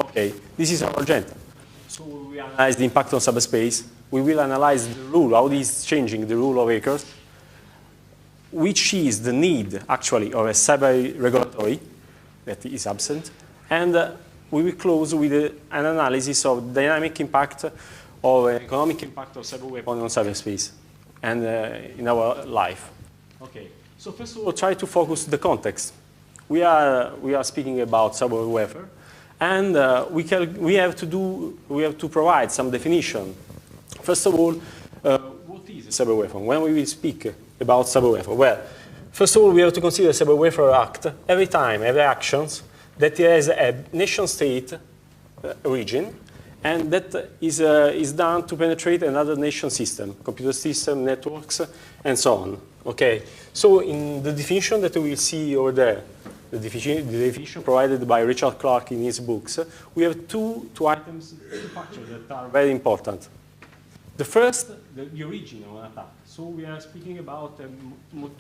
Okay, this is our agenda. So we analyze the impact on cyberspace. We will analyze the rule, how this is changing the rule of hackers, which is the need, actually, of a cyber regulatory that is absent. And we will close with an analysis of dynamic impact or economic impact of cyber weapon on cyberspace and in our life. Okay, so first of all, try to focus the context. We are speaking about cyber warfare, and we have to provide some definition. First of all, what is a cyber weapon? When we will speak about cyber warfare, well, first of all, we have to consider cyber warfare act every time, every actions that has a nation-state origin, and that is done to penetrate another nation system, computer system, networks, and so on. Okay. So in the definition that we will see over there, the definition provided by Richard Clarke in his books, we have two items, two factors that are very important. The first, the origin of an attack. So we are speaking about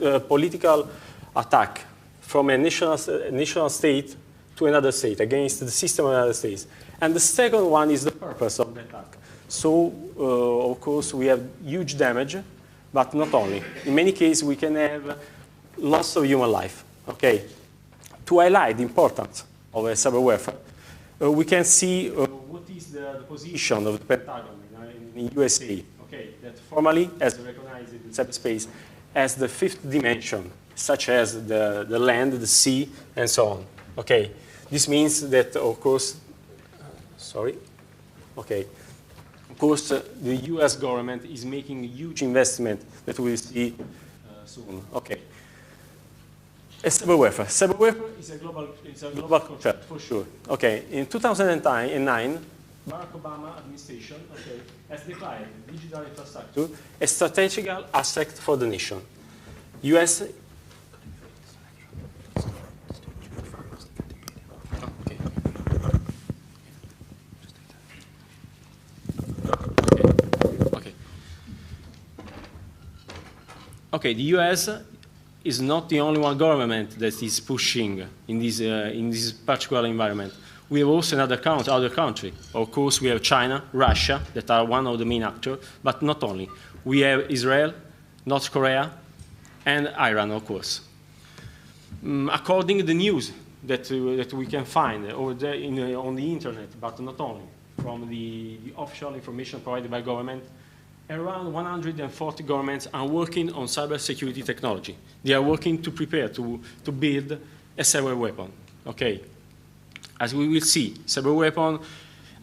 a political attack from a national state to another state, against the system of another state. And the second one is the purpose of the attack. So, of course, we have huge damage, but not only. In many cases, we can have loss of human life. Okay. To highlight the importance of a cyber warfare, we can see what is the position of the Pentagon in USA, okay, that formally has recognized in cyberspace as the fifth dimension, such as the land, the sea, and so on. Okay, this means that, of course, of course, the US government is making a huge investment that we will see soon. Okay. A cyber warfare. Cyber warfare is a global concept, for sure. Okay, in 2009, Barack Obama administration has declared digital infrastructure a strategic asset for the nation. US. Okay, the US is not the only one government that is pushing in this particular environment. We have also other countries. Of course, we have China, Russia, that are one of the main actors, but not only. We have Israel, North Korea, and Iran, of course. According to the news that we can find over there on the internet, but not only, from the official information provided by government, around 140 governments are working on cybersecurity technology. They are working to prepare to build a cyber weapon. Okay. As we will see, cyber weapons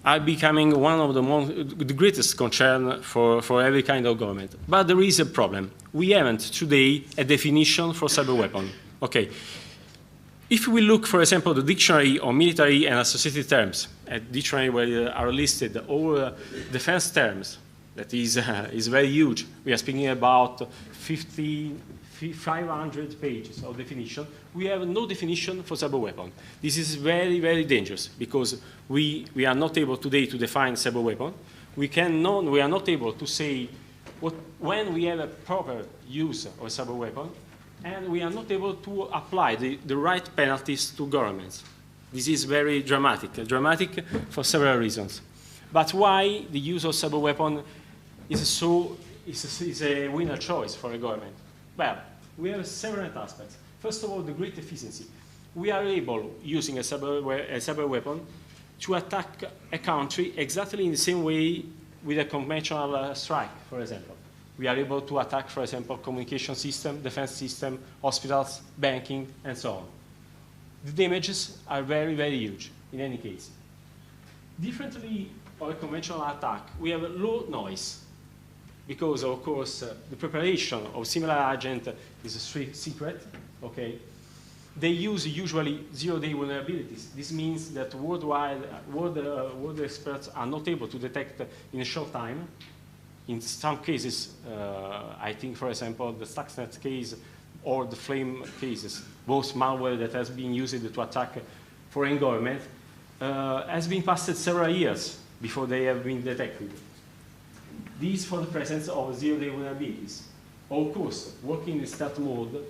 are becoming one of the greatest concern for every kind of government. But there is a problem. We haven't today a definition for cyber weapon. Okay. If we look, for example, the dictionary of military and associated terms, a dictionary where there are listed all defense terms, that is very huge. We are speaking about 500 pages of definition. We have no definition for cyber weapon. This is very, very dangerous because we are not able today to define cyber weapon. We are not able to say when we have a proper use of a cyber weapon, and we are not able to apply the right penalties to governments. This is very dramatic for several reasons. But why the use of cyber weapon is a winner choice for a government? Well, we have several aspects. First of all, the great efficiency. We are able, using a cyber weapon, to attack a country exactly in the same way with a conventional strike, for example. We are able to attack, for example, communication system, defense system, hospitals, banking, and so on. The damages are very, very huge, in any case. Differently from a conventional attack, we have low noise, because, of course, the preparation of similar agent is a secret, okay? They use usually zero-day vulnerabilities. This means that world experts are not able to detect in a short time. In some cases, I think, for example, the Stuxnet case or the Flame cases, both malware that has been used to attack foreign government, has been passed several years before they have been detected. These for the presence of zero-day vulnerabilities. Of course, working in stealth mode,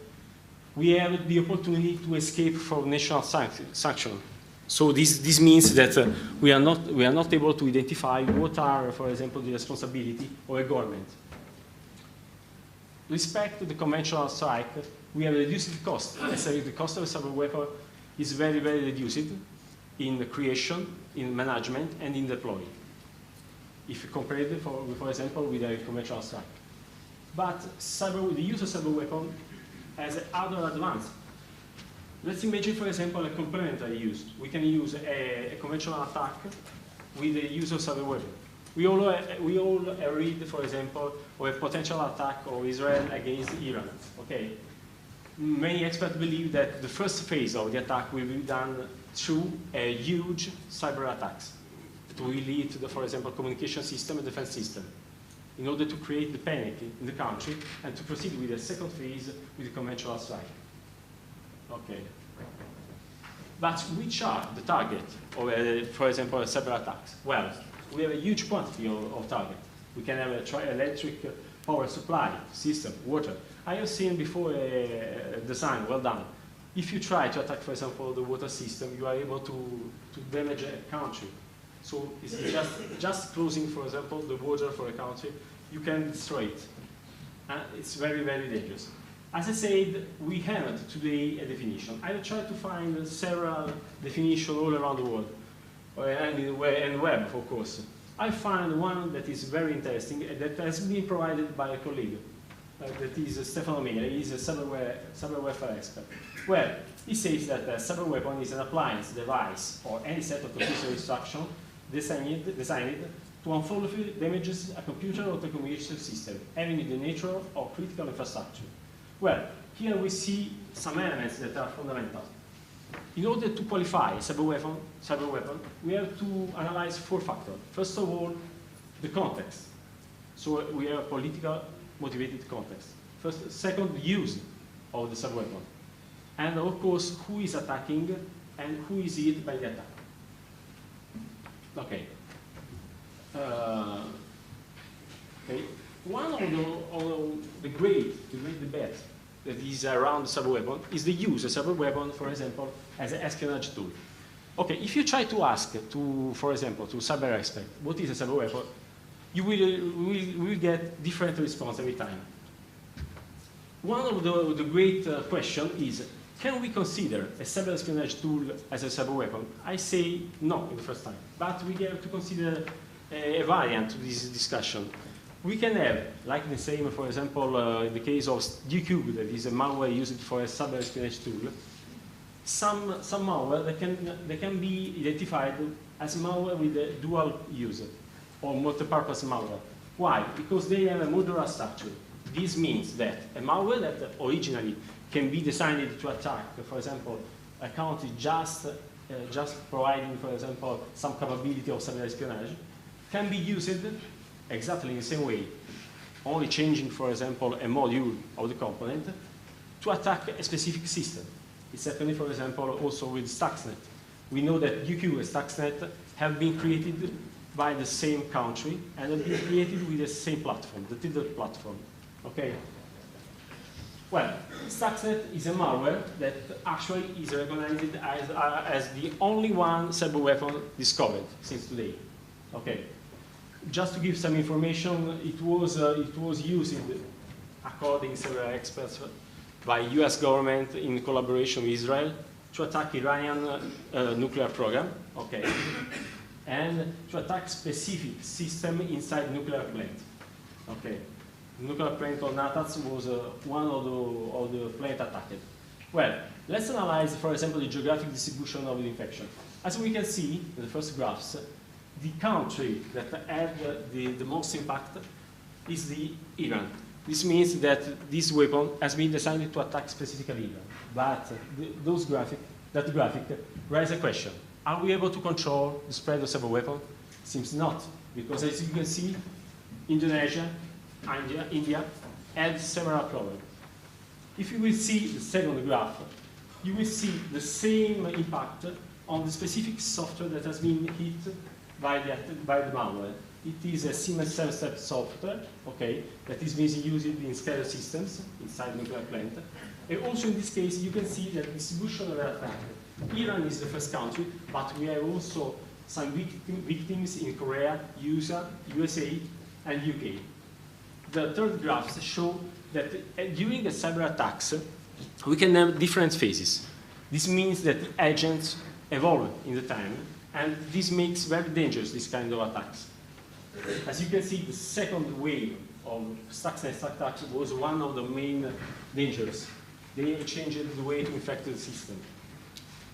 we have the opportunity to escape from national sanction. So this means that we are not able to identify what are, for example, the responsibility of a government. Respect to the conventional strike, we have reduced the cost. Necessarily, the cost of a cyber weapon is very, very reduced in the creation, in management, and in deploying. If you compare it, for example, with a conventional strike. But the use of cyber weapon has other advantage. Let's imagine, for example, a complementary use. We can use a conventional attack with the use of cyber weapon. We all read, for example, of a potential attack of Israel against Iran. Okay. Many experts believe that the first phase of the attack will be done through a huge cyber attacks that will lead to the, for example, communication system and defense system, in order to create the panic in the country and to proceed with the second phase with the conventional strike. Okay. But which are the target of, for example, cyber attacks? Well, we have a huge quantity of target. We can have an electric power supply system, water. I have seen before a design well done. If you try to attack, for example, the water system, you are able to damage a country. So it's just closing, for example, the water for a country, you can destroy it. And it's very, very dangerous. As I said, we haven't today a definition. I tried to find several definitions all around the world, and web, of course. I found one that is very interesting, that has been provided by a colleague, that is Stefano Mera. He is a cyber warfare expert. Well, he says that a cyber weapon is an appliance, device, or any set of computer instructions designed to unlawfully damages a computer or telecommunication system, having the nature of critical infrastructure. Well, here we see some elements that are fundamental. In order to qualify a cyber weapon, we have to analyze 4 factors. First of all, the context. So we have a political motivated context. Second, the use of the cyber weapon. And of course, who is attacking and who is hit by the attack. Okay. Okay. One of the great debate that is around the cyber weapon is the use of cyber weapon, for example, as an espionage tool. Okay, if you try to ask, for example, to cyber expert, what is a cyber weapon, you will get different response every time. One of the great question is, can we consider a cyber espionage tool as a cyber weapon? I say no in the first time, but we have to consider a variant to this discussion. We can have, like the same, for example, in the case of DQ, that is a malware used for a cyber espionage tool, some malware that can be identified as malware with a dual use or multi-purpose malware. Why? Because they have a modular structure. This means that a malware that originally can be designed to attack, for example, a country just providing, for example, some capability of cyber espionage, can be used exactly in the same way, only changing, for example, a module of the component to attack a specific system. It's happening, for example, also with Stuxnet. We know that UQ and Stuxnet have been created by the same country and have been created with the same platform, the Tilde platform. Okay. Well, Stuxnet is a malware that actually is recognized as the only one cyber weapon discovered since today. Okay. Just to give some information, it was used, according to several experts, by US government in collaboration with Israel to attack Iranian nuclear program, okay, and to attack specific system inside nuclear plant, okay. Nuclear plant of Natanz was one of the plant attacked. Well, let's analyze, for example, the geographic distribution of the infection. As we can see in the first graphs, the country that had the most impact is the Iran. This means that this weapon has been designed to attack specifically Iran. But that graphic raises a question. Are we able to control the spread of cyber weapon? Seems not, because as you can see, Indonesia, India had several problems. If you will see the second graph, you will see the same impact on the specific software that has been hit by the malware. It is a Siemens 7-step software, okay, that is being used in stereo systems inside nuclear plant. And also in this case, you can see that the distribution of the attack Iran is the first country, but we have also some victims in Korea, USA, and UK. The third graphs show that during the cyber attacks, we can have different phases. This means that the agents evolve in the time, and this makes very dangerous this kind of attacks. As you can see, the second wave of Stuxnet attacks was one of the main dangers. They changed the way to infect the system.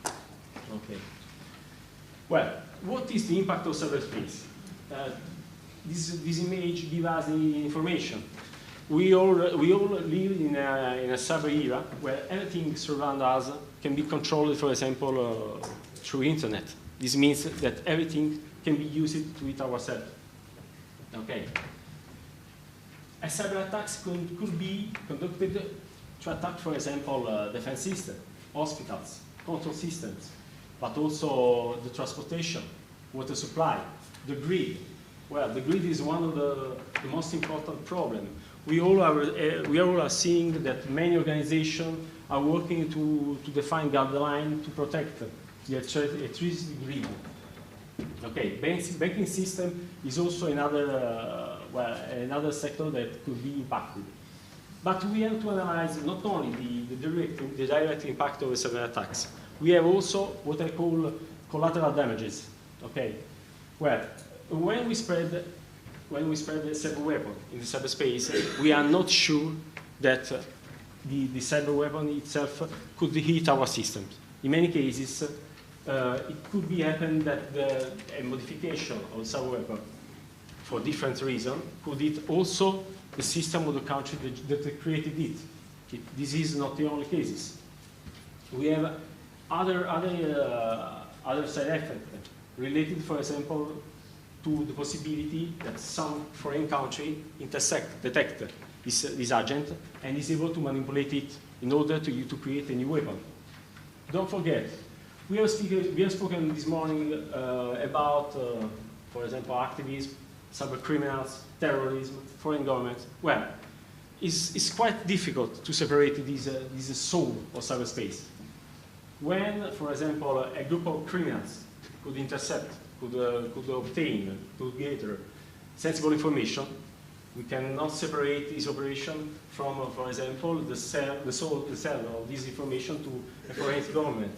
Okay. Well, what is the impact of cyberspace? This image gives us the information. We all live in a cyber era where everything surrounds us can be controlled, for example, through internet. This means that everything can be used to hit ourselves. Okay. A cyber attacks could be conducted to attack, for example, defense systems, hospitals, control systems, but also the transportation, water supply, the grid. Well, the grid is one of the most important problems. We all are seeing that many organizations are working to define guidelines to protect the electricity grid. Okay, banking system is also another sector that could be impacted. But we have to analyze not only the direct impact of the cyber attacks. We have also what I call collateral damages. Okay, well, when we spread the cyber weapon in the cyberspace, we are not sure that the cyber weapon itself could hit our systems. In many cases, it could be happen that a modification of the cyber weapon for different reasons could hit also the system of the country that created it. This is not the only cases. We have other side effects related, for example, to the possibility that some foreign country detect this agent and is able to manipulate it in order to create a new weapon. Don't forget, we have spoken this morning about, for example, activism, cyber criminals, terrorism, foreign governments. Well, it's quite difficult to separate this soul of cyberspace. When, for example, a group of criminals could intercept, could obtain, could gather sensible information, we cannot separate this operation from, for example, the sale of this information to a foreign government.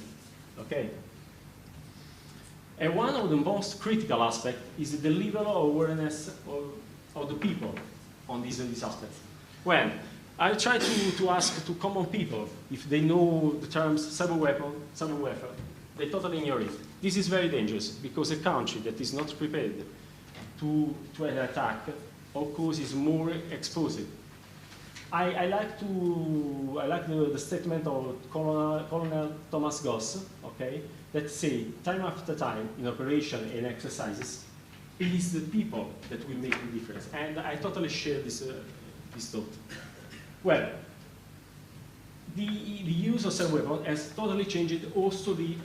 Okay. And one of the most critical aspects is the level of awareness of the people on these aspects. When I try to ask to common people if they know the terms cyber weapon, they totally ignore it. This is very dangerous because a country that is not prepared to an attack, of course, is more exposed. I like the statement of Colonel Thomas Goss, okay, that say time after time in operation and exercises, it is the people that will make the difference. And I totally share this thought. Well, the use of cyber weapon has totally changed also the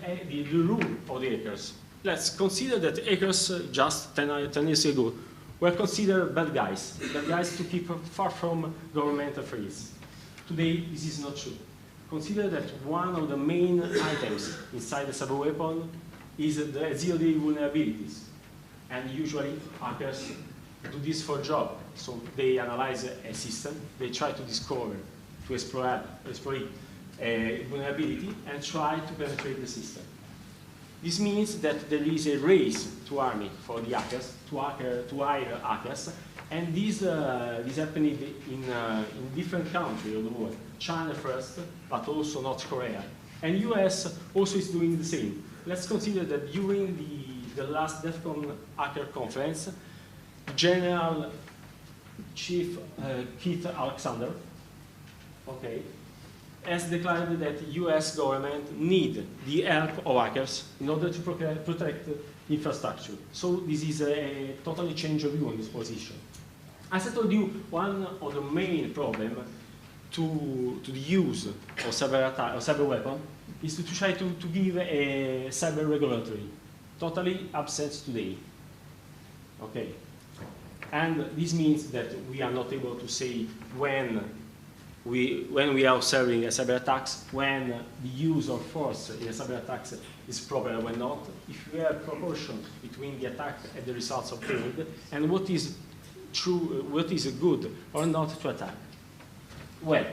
rule of the hackers. Let's consider that hackers just 10 years ago were considered bad guys to keep far from government affairs. Today, this is not true. Consider that one of the main items inside the cyber weapon is the zero-day vulnerabilities. And usually, hackers do this for a job. So they analyze a system, they try to discover, to exploit a vulnerability, and try to penetrate the system. This means that there is a race to army for the hackers, to hire hackers, and this happened in different countries of the world. China first, but also North Korea. And US also is doing the same. Let's consider that during the last DEFCON hacker conference, General Chief Keith Alexander, okay, has declared that the US government need the help of hackers in order to protect infrastructure. So this is a totally change of view on this position. As I told you, one of the main problems to the use of cyber weapon is to try to give a cyber regulatory, totally absent today. Okay. And this means that we are not able to say when when we are observing a cyber attacks, when the use of force in a cyber attacks is proper and when not, if we have proportion between the attack and the results obtained, and what is true, what is good or not to attack. Well,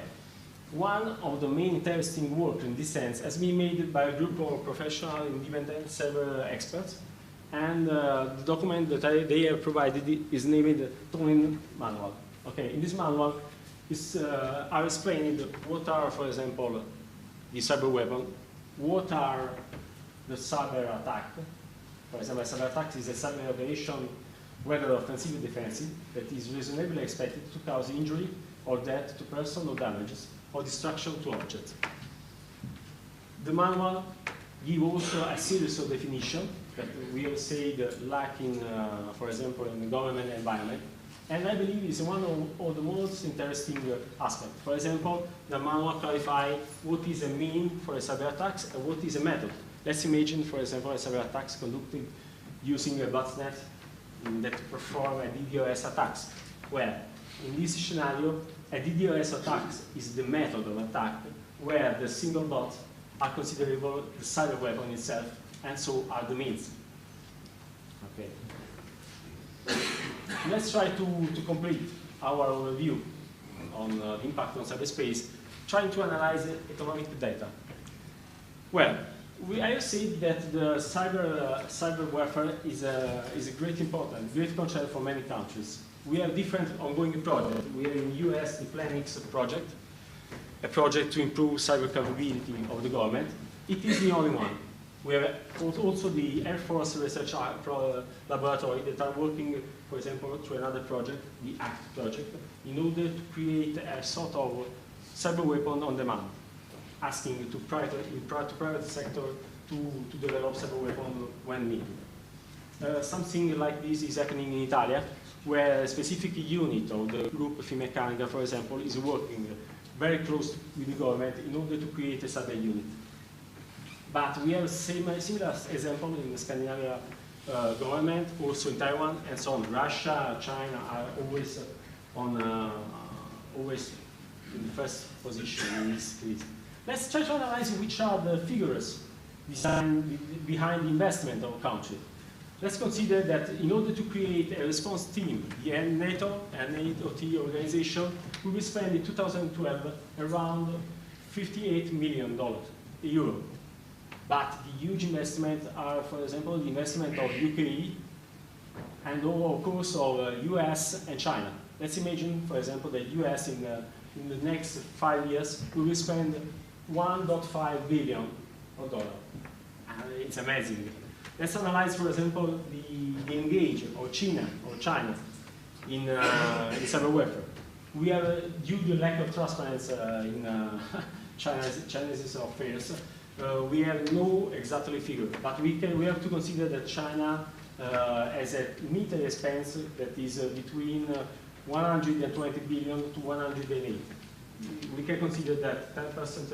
one of the main interesting work in this sense has been made by a group of professional independent cyber experts, and the document that they have provided is named Tolling Manual. Okay, in this manual are explained what are, for example, the cyber weapon, what are the cyber attack. For example, a cyber attack is a cyber operation, whether offensive or defensive, that is reasonably expected to cause injury or death to person or damages or destruction to objects. The manual gives also a series of definitions that we have said lacking, for example, in the government environment. And I believe it's one of the most interesting aspects. For example, the manual clarifies what is a mean for a cyber attacks and what is a method. Let's imagine, for example, a cyber attacks conducted using a botnet that perform a DDoS attacks. Where, in this scenario, a DDoS attack is the method of attack where the single bot are considerable the cyber weapon itself, and so are the means. Okay. Let's try to complete our overview on the impact on cyberspace, trying to analyze economic data. Well, I have said that the cyber warfare is a great importance, great concern for many countries. We have different ongoing projects. We have in the US the Planix project, a project to improve cyber capability of the government. It is the only one. We have also the Air Force Research Laboratory that are working, for example, to another project, the ACT project, in order to create a sort of cyber weapon on demand, asking to private sector to develop cyber weapon when needed. Something like this is happening in Italy, where a specific unit of the group Finmeccanica, for example, is working very close with the government in order to create a cyber unit. But we have similar example in the Scandinavian government, also in Taiwan, and so on. Russia, China are always always in the first position in this case. Let's try to analyze which are the figures behind the investment of a country. Let's consider that in order to create a response team, the NATO and NATO organization, we will spend in 2012 around $58 million euro. But the huge investments are, for example, the investment of UK and of course of US and China. Let's imagine, for example, that US in the next 5 years we will spend $1.5 billion. It's amazing. Let's analyze, for example, the engage of China in cyber warfare. We have, due to the lack of transparency in Chinese affairs, we have no exactly figure, but we have to consider that China has a military expense that is between 120 billion to 108. We can consider that 10%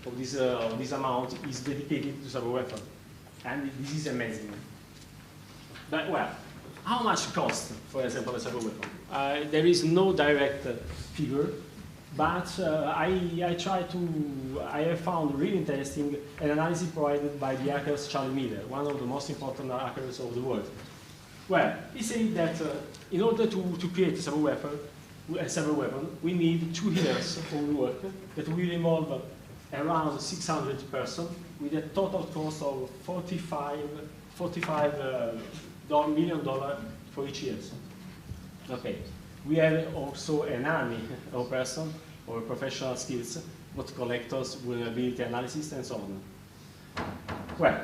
of this amount is dedicated to cyber weapon, and this is amazing. But well, how much cost, for example, a cyber weapon? There is no direct figure. But I have found really interesting an analysis provided by the hackers Charlie Miller, one of the most important hackers of the world. Well, he said that in order to create a cyber weapon, we need 2 years of work that will involve around 600 persons with a total cost of $45 million for each year. Okay. We have also an army of persons or professional skills, both collectors, vulnerability analysis, and so on. Well,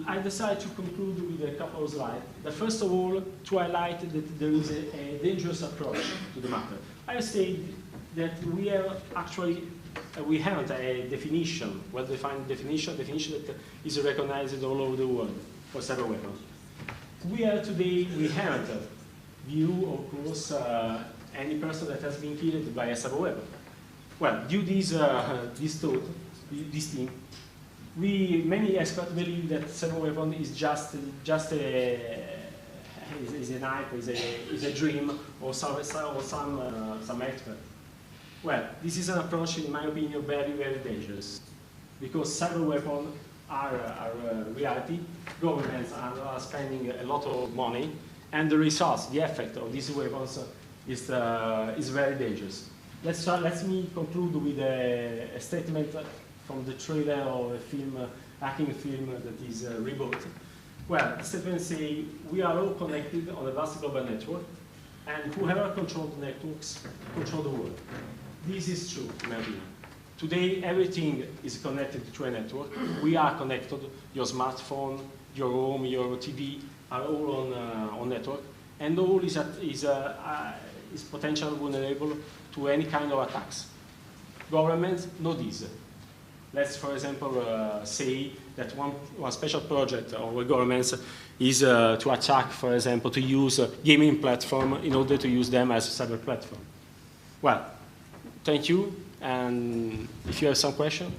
I decided to conclude with a couple of slides. But first of all, to highlight that there is a dangerous approach to the matter. I said that we have actually, we haven't a definition, well-defined definition that is recognized all over the world for cyber weapons. We haven't view, of course, any person that has been killed by a cyber weapon. Well, due to this thing, many experts believe that cyber weapon is just a is a hype, is a dream, or some expert. Well, this is an approach, in my opinion, very, very dangerous, because cyber weapons are reality. Governments are spending a lot of money, and the results, the effect of these weapons is very dangerous. Let me conclude with a statement from the trailer of a film, hacking film that is Reboot. Well, the statement says, we are all connected on a vast global network, and whoever controls the networks controls the world. This is true, in my opinion. Today, everything is connected to a network. We are connected. Your smartphone, your home, your TV are all on network, and all is potentially vulnerable to any kind of attacks. Governments know this. Let's, for example, say that one special project of governments is to attack, for example, to use a gaming platform in order to use them as a cyber platform. Well, thank you, and if you have some question.